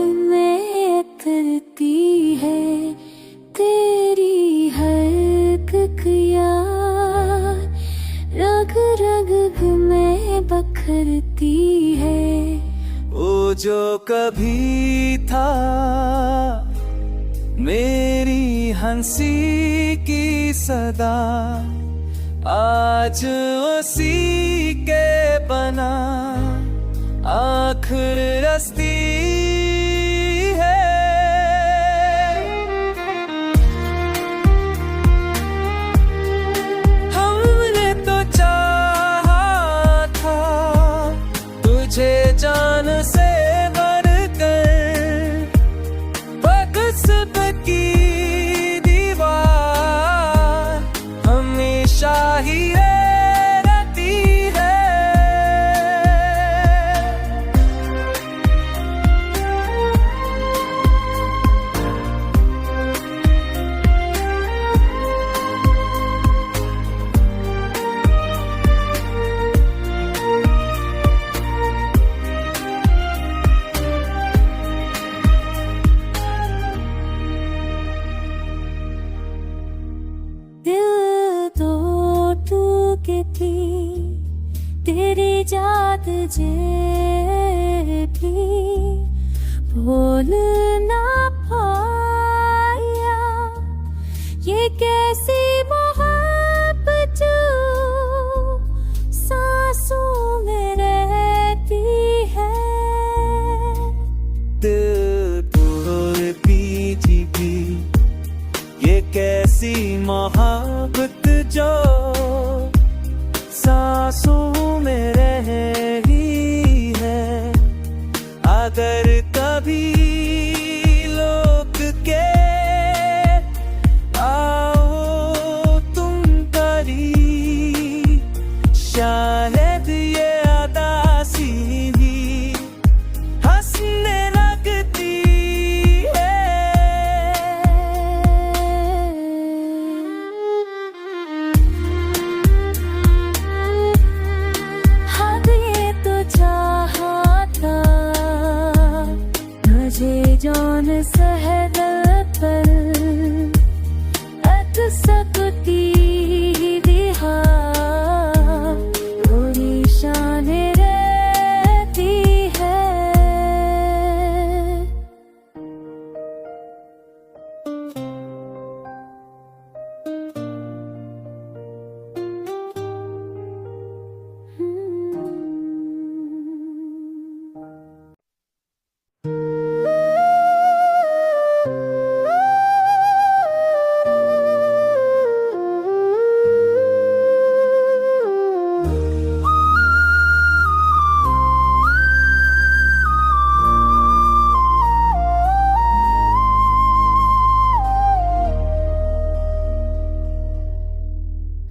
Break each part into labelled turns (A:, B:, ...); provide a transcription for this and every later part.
A: में उतरती है, तेरी हर एक याद रग रग में बखरती है।
B: वो जो कभी था मेरी हंसी की सदा, आज उसी के बना आखिर रस्ती है। हमने तो चाहा था तुझे जान से बढ़कर, बक्सब की दीवार हमेशा ही रहती है।
A: दिल तो टूटे थी तेरी याद जे भी भूल ना पाया। ये कैसी मोहब्बत जो सांसों में रहती है।
B: दिल तोड़ती थी भी ये कैसी मोहब्बत जो सांसों में रही है। अगर कभी लोग के आओ तुम करीब, शायद ये अदासी भी हंसने लगती है।
A: हद ये तो चाहा था मुझे जान सहदल पर अत सकती दिहा थोड़ी शान रहती है।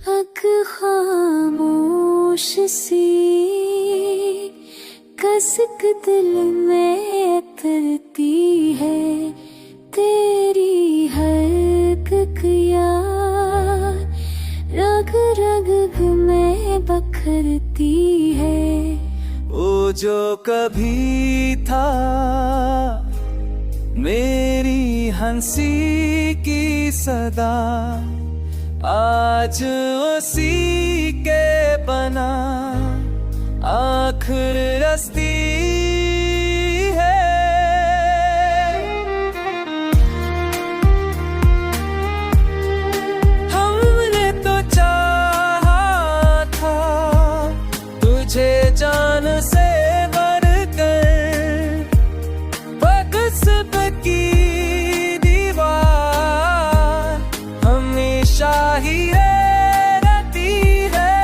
A: आँख खामोश सी कसक दिल में उतरती है, तेरी हर एक याद रग रग में बखरती है।
B: वो जो कभी था मेरी हंसी की सदा, आज उसी के बना आखिर रस्ती है। हमने तो चाहा था तुझे जान से बढ़कर, बक्सब की दीवार हमेशा ही रहती है।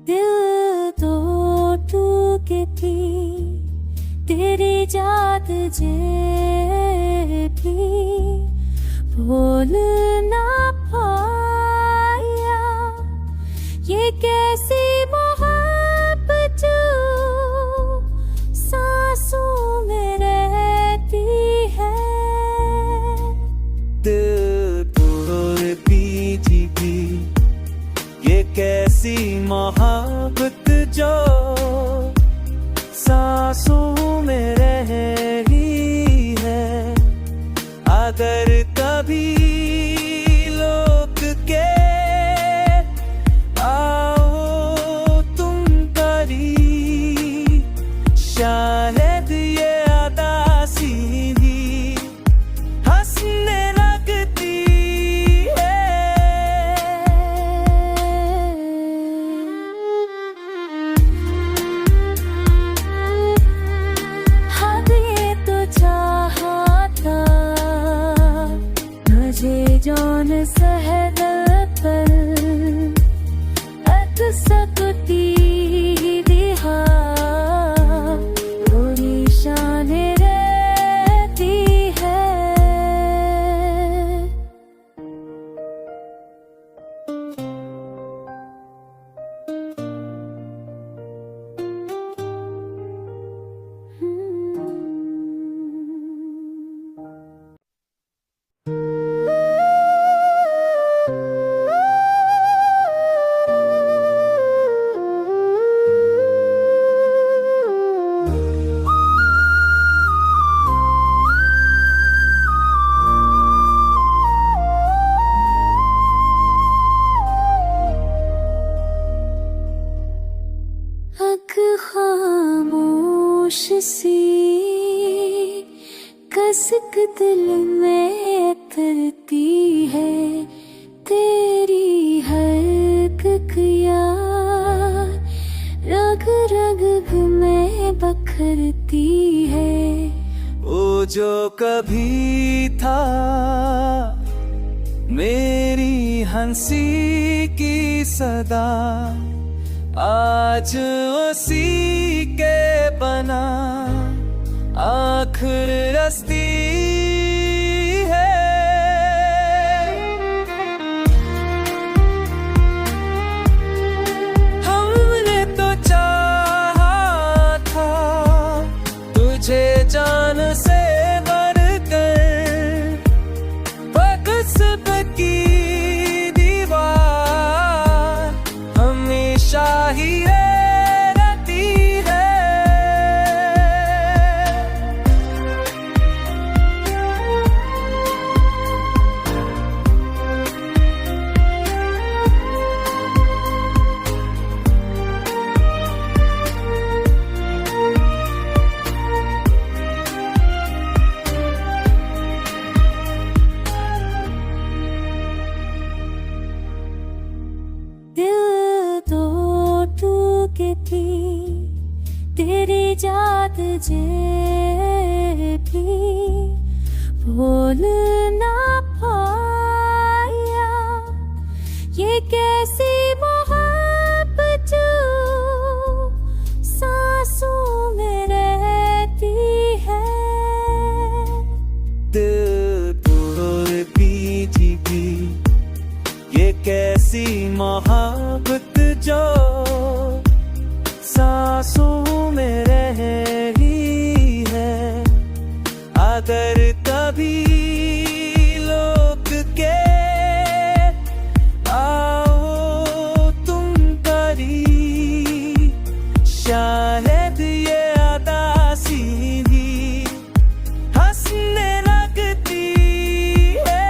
A: दिल तो टूटे थी तेरी याद जे भी भूल ना पाया।
B: कैसी मोहब्बत जो सांसों में रह रही है। अगर कभी लोग के आओ तुम करीब, शायद ये अदा सीधी हंसने लगती है।
A: हाँ ये तो चाहा था मुझे जौन सहदल पर अत सकती दिहा थोड़ी शान रहती है। आँख खामोश सी कसक दिल में करती है। तेरी हर याद रग रग में बखरती है।
B: वो जो कभी था मेरी हंसी की सदा, आज उसी के बना आखिर रस्ती है। हमने तो चाहा था तुझे जान से बढ़कर, बक़्सद की दीवार हमेशा ही रहती है।
A: दिल तो टूटे थी तेरी याद जे भी बोल ना पाया। ये कैसी मोहब्बत जो सांसों में रहती है।
B: दिल तोड़ती थी ये कैसी मोहब्बत जो सांसों में रह रही है। अगर कभी लोग के आओ तुम करीब, शायद ये अदा सीधी हंसने लगती है।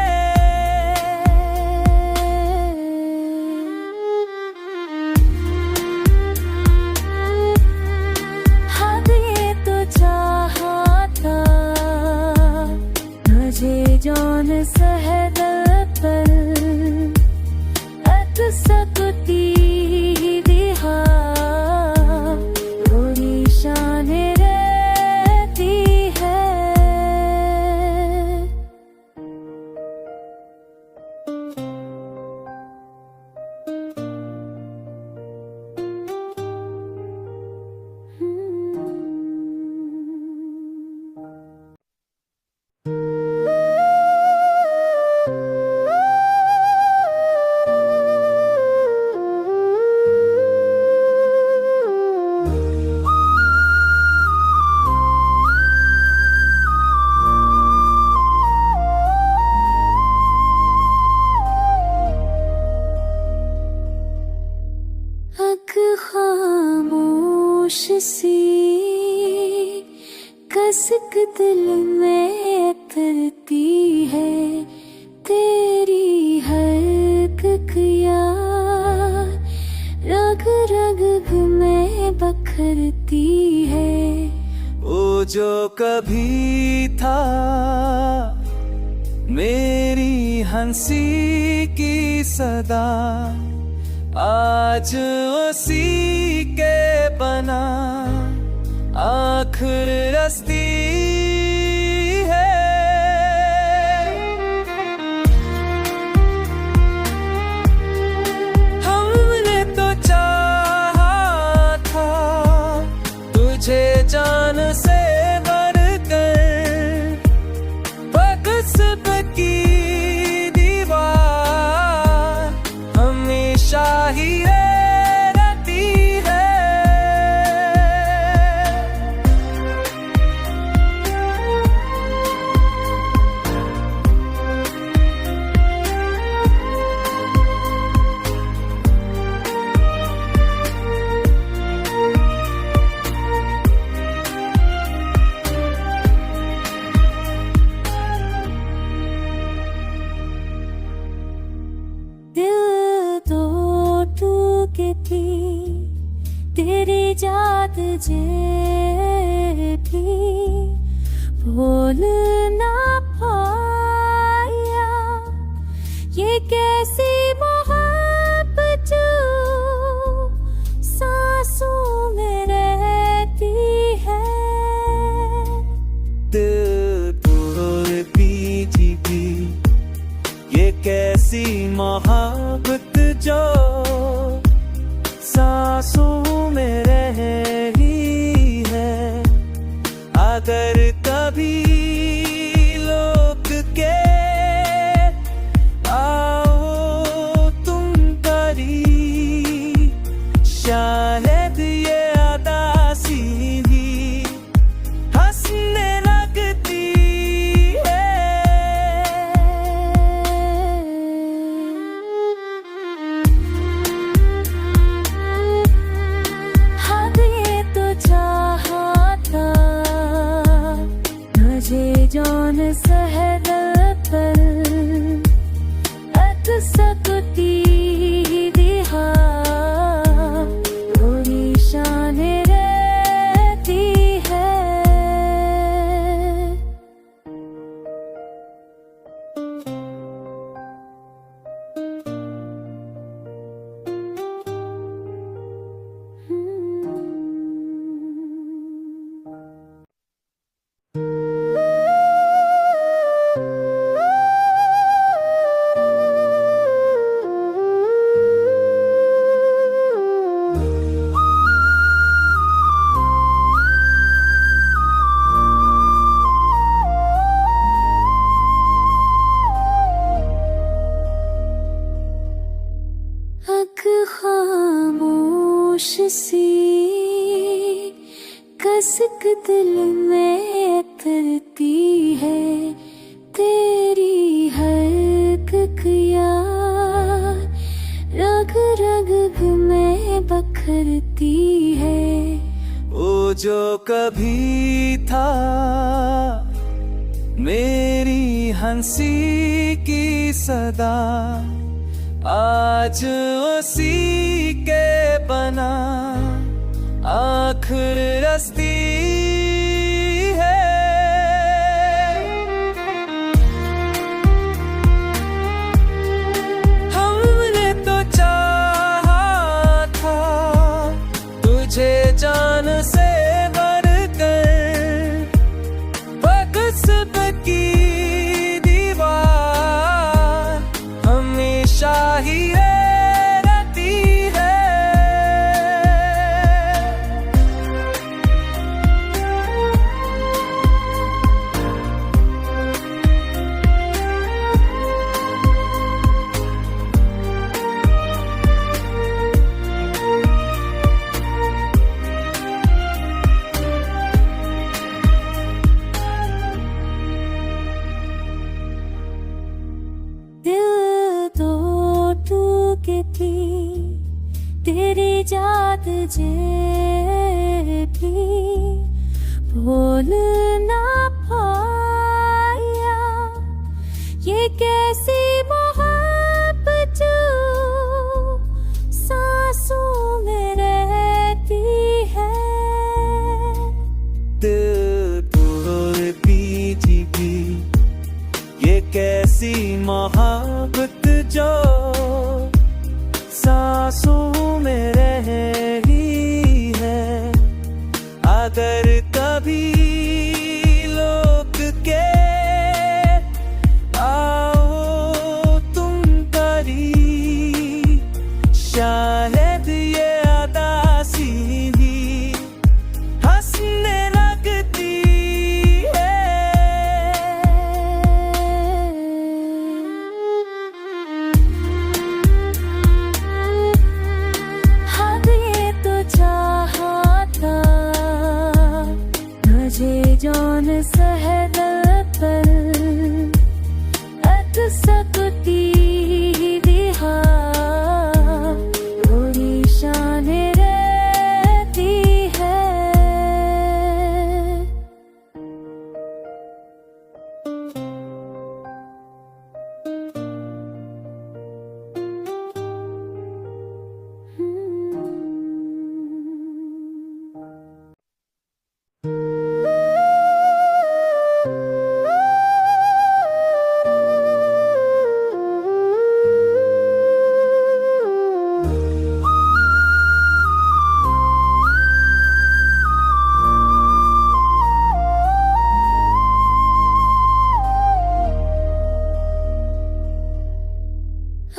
A: कसक दिल में उतरती है तेरी हर किया रग रग में बखरती है।
B: वो जो कभी था मेरी हंसी की सदा आज उसी के बना आखिर रस्ती है। हमने तो चाहा था तुझे जान से बढ़कर, बक़्सद की दीवार हमेशा ही रहती है।
A: दिल तो टूटी थी तेरी याद थी भूल ना पाया। ये कैसी मोहब्बत जो सांसों में रहती है।
B: दिल तोड़ती थी ये कैसी मोहब्बत जो सांसों में रही है। अगर कभी लोग के आओ तुम करीब, शायद ये अदासी भी हंसने लगती
A: जान सहदल पर अत सकती दिहा थोड़ी शान रहती है। खामोश सी कसक दिल में उतरती है तेरी हर किया रग रग में बखरती है।
B: वो जो कभी था मेरी हंसी की सदा आज उसी के बना आखिर रस्ती है। हमने तो चाहा था तुझे जान से बढ़कर, बक़्सद की दीवार हमेशा ही रहती है।
A: दिल तो टूटी थी तेरी याद थी बोल ना पाया। ये कैसी मोहब्बत जो सांसों में रहती है।
B: दिल तोड़ती थी भी ये कैसी मोहब्बत जो सांसों में रही है। अगर कभी लोग के आओ तुम करीब, शायद ये अदासी भी हंसने लगती है।
A: हद ये तो चाहा था मुझे जौन सहदल पर अत सकती दिहा थोड़ी शान रहती है।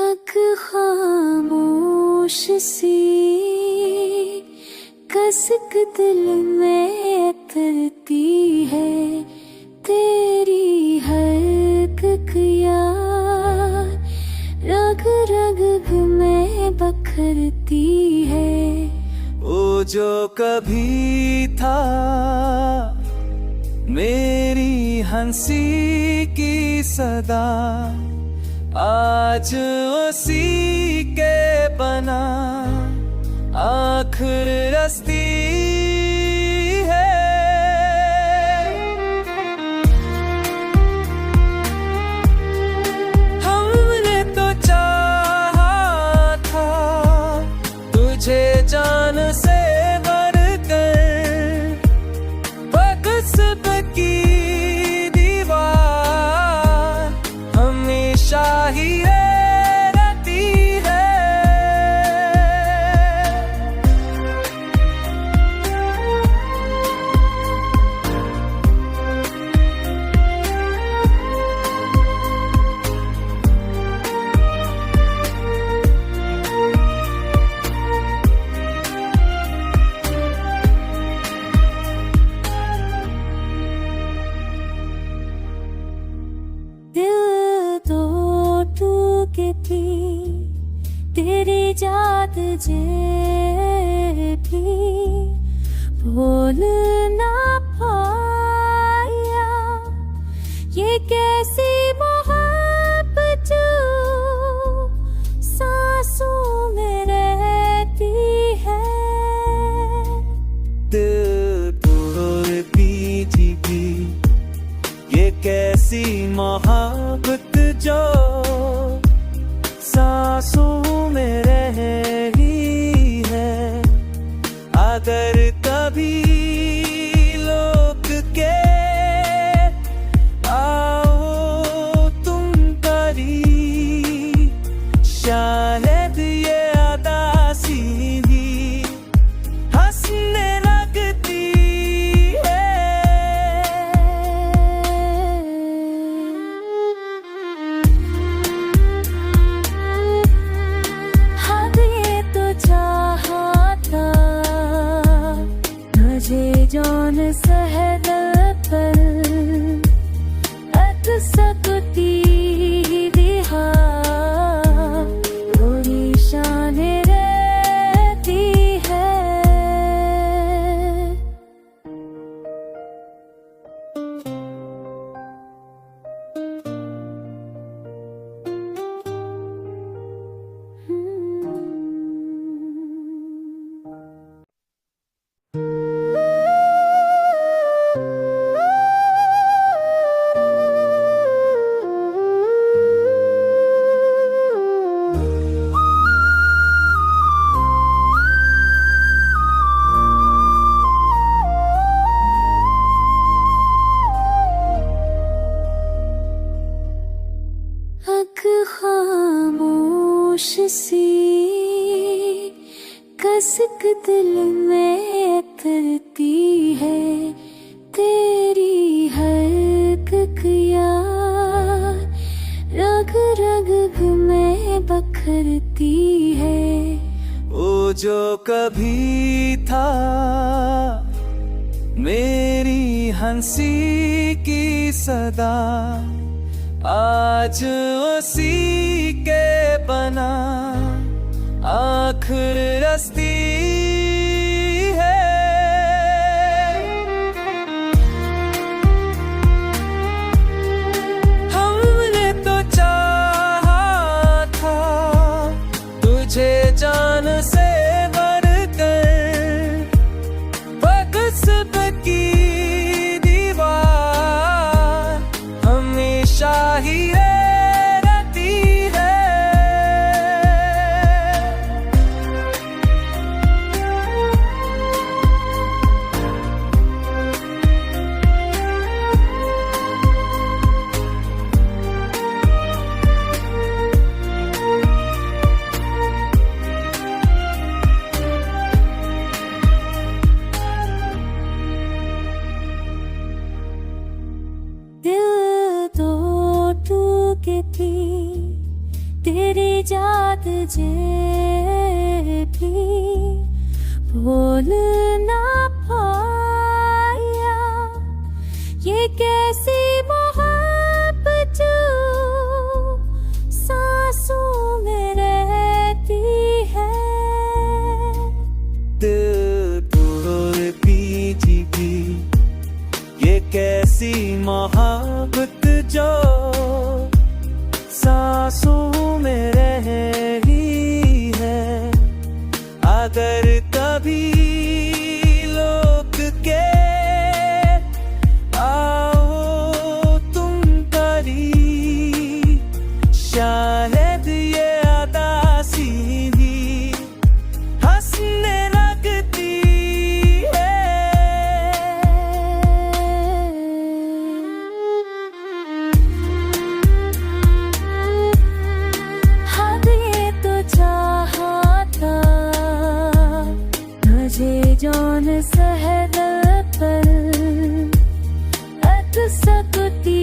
A: आँख खामोश सी कसक दिल में उतरती है। तेरी हर याद रग रग में बखरती है।
B: वो जो कभी था मेरी हंसी की सदा, आज उसी के बना आखिर रस्ती है। हमने तो चाहा था तुझे जान से बढ़कर, बक़्सद की दीवार हमेशा ही रहती है।
A: दिल तो टूटी थी तेरी याद जे भी बोल ना पाया। ये कैसी मोहब्बत जो सांसों में रहती है।
B: दिल तोड़ती थी भी ये कैसी मोहब्बत जो सांसों में रही है। अगर कभी लोग के आओ तुम करीब, शायद ये अदासी भी हंसने लगती है।
A: हद ये तो चाहा था खामोश सी कसक दिल में उतरती है, तेरी हर किया रग रग में बखरती है।
B: वो जो कभी था मेरी हंसी की सदा, आज उसी के बना आखिर रस्ती है। हमने तो चाहा था तुझे जान से बढ़कर, बगस्ब की दीवार हमेशा ही रहती है।
A: दिल तो टूटे थी तेरी याद जे भी भूल ना पाया। ये कैसी मोहब्बत जो सांसों में रहती है।
B: दिल तोड़ पीजी भी ये कैसी मोहब्बत जो सांसों में रह रही है। अगर कभी लोग के आओ तुम करीब, शायद ये अदासी भी हंसने लगती
A: जौन सहर पर अत सकती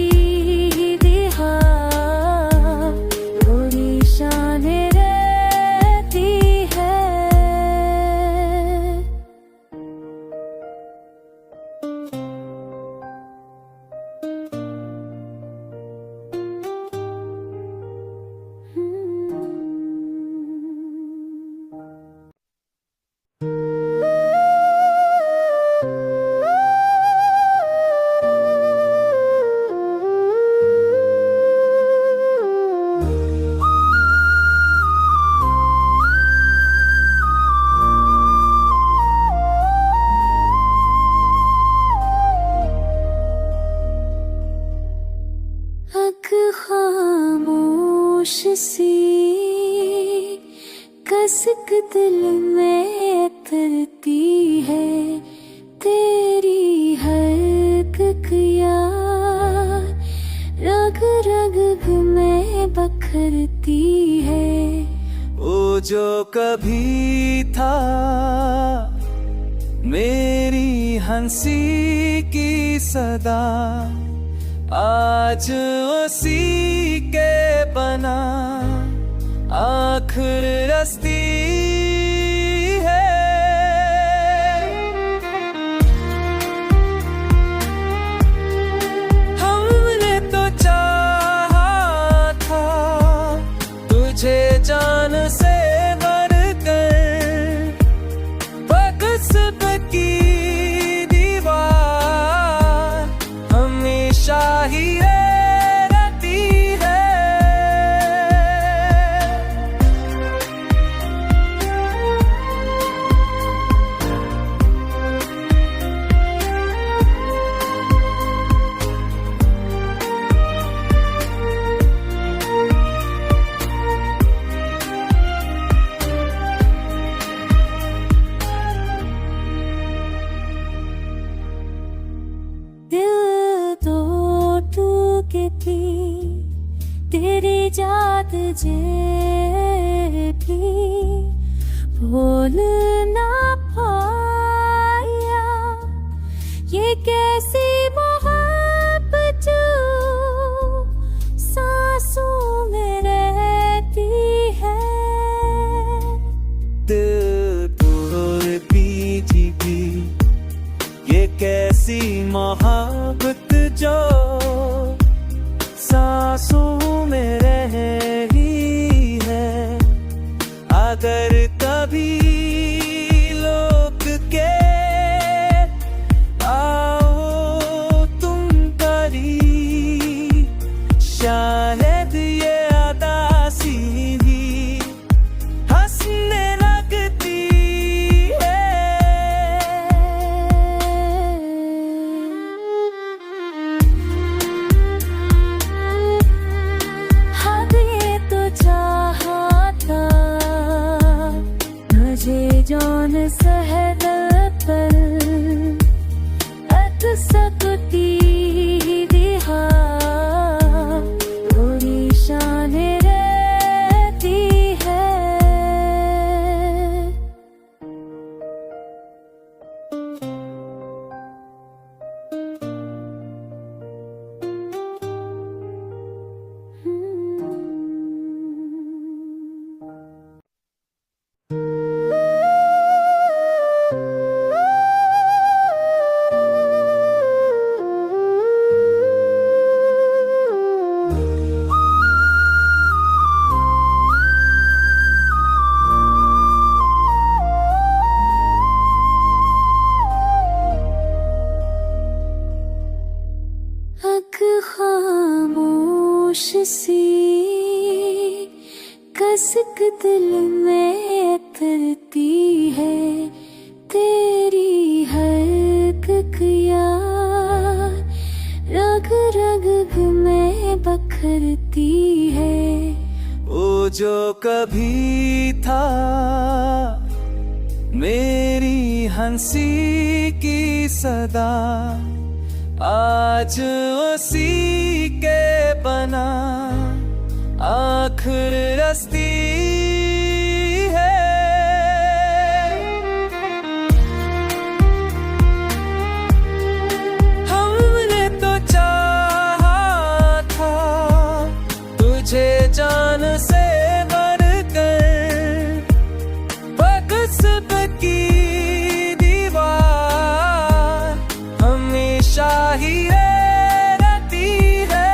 A: दिहा थोड़ी शान रहती है। खामोश सी कसक दिल में उतरती है, तेरी हर किया रग रग में बखरती है।
B: वो जो कभी था मेरी हंसी की सदा, आज उसी के बना आखिर रस्ती है। हमने तो चाहा था तुझे जान से बढ़कर, बगस्ब की दीवार हमेशा ही रहती है।
A: दिल तो टूटे थी तेरी याद जे बोल ना पाया, ये कैसी मोहब्बत जो सांसों में रहती है।
B: दिल तोड़ती थी भी, ये कैसी मोहब्बत जो सांसों में रही है। अगर कभी लोग के आओ तुम करी, शायद ये अदासी भी हंसने लगती
A: हद ये तो चाहा था मुझे जौन सहद पर अत सकती दिहा, थोड़ी शान रहती है। आँख खामोश सी कसक दिल में तरती है, तेरी हर ककिया रग रग में बखरती है।
B: वो जो कभी था मेरी हंसी की सदा, आज उसी के बना आखिर रस्ती है। हमने तो चाहा था तुझे जान से बढ़कर, बक़्सब की दीवार हमेशा ही रहती है।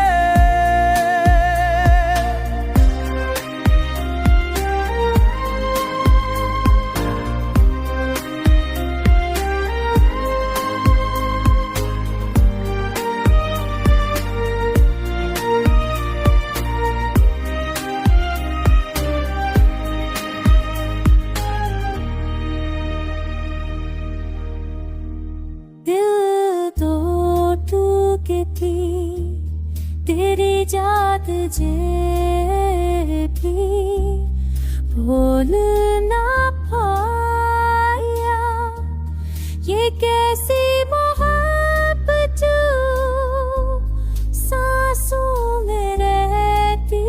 A: दिल तो टूटे थी तेरी याद जे भी, बोल ना पाया, ये कैसी मोहब्बत जो सांसों में रहती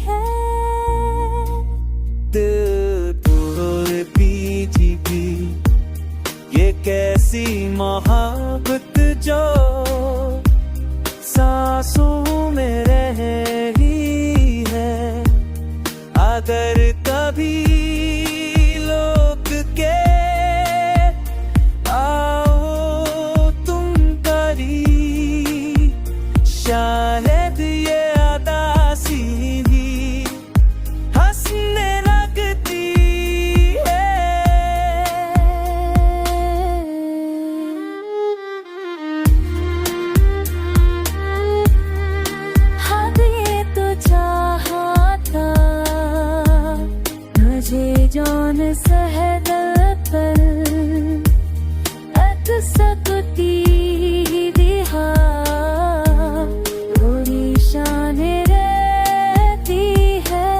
A: है।
B: दिल तोड़ती थी भी, ये कैसी मोहब्बत जो सांसों में रही है। अगर कभी लोग के आओ तुम करी, शायद ये अदासी भी हंसने लगती
A: हद ये तो चाहा था मुझे जौन सहद पर अत सकती दिहा, थोड़ी शान रहती है।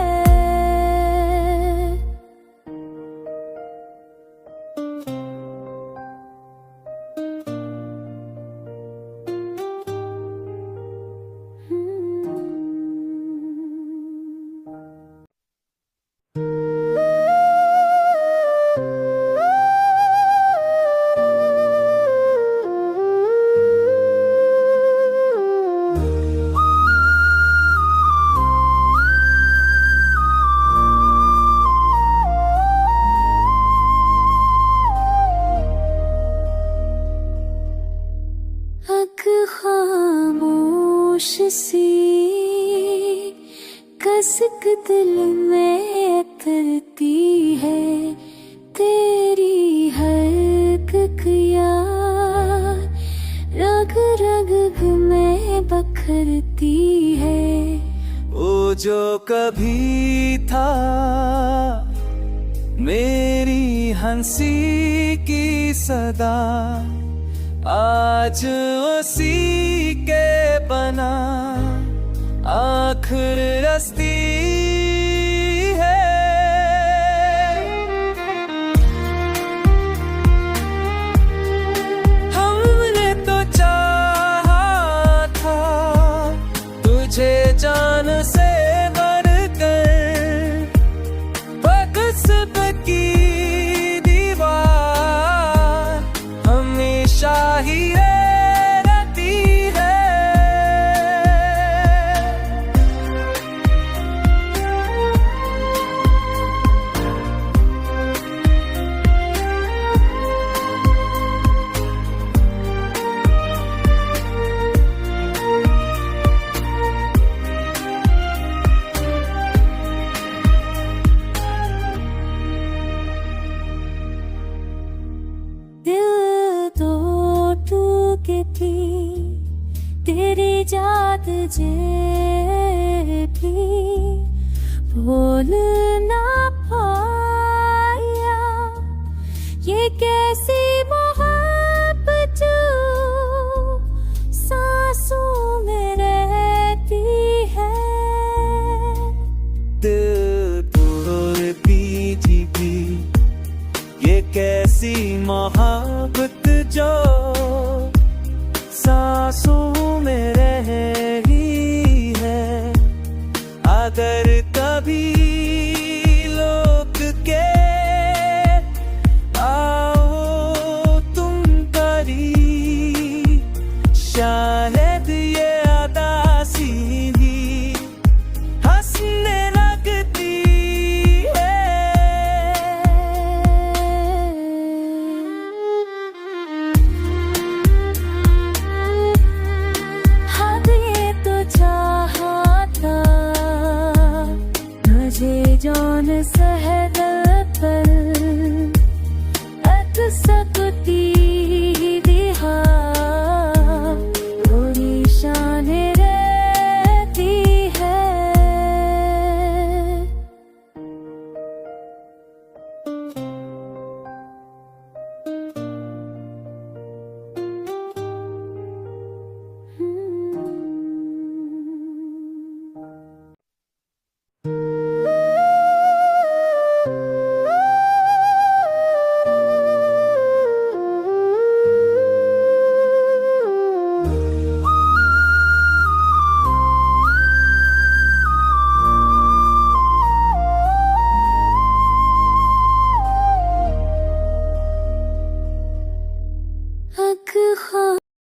A: है तेरी हर किया रग रग में बखरती है।
B: वो जो कभी था मेरी हंसी की सदा, आज उसी के बना आखिर रस्ती है। हमने तो चाहा था तुझे जान से बढ़कर, बक़्स की दीवार हमेशा ही रहती है।
A: दिल तो टूटे थी तेरी याद जे भी भूल ना पाया। ये कैसी मोहब्बत जो सांसों में रहती है।
B: दिल तोड़ भी ये कैसी मोहब्बत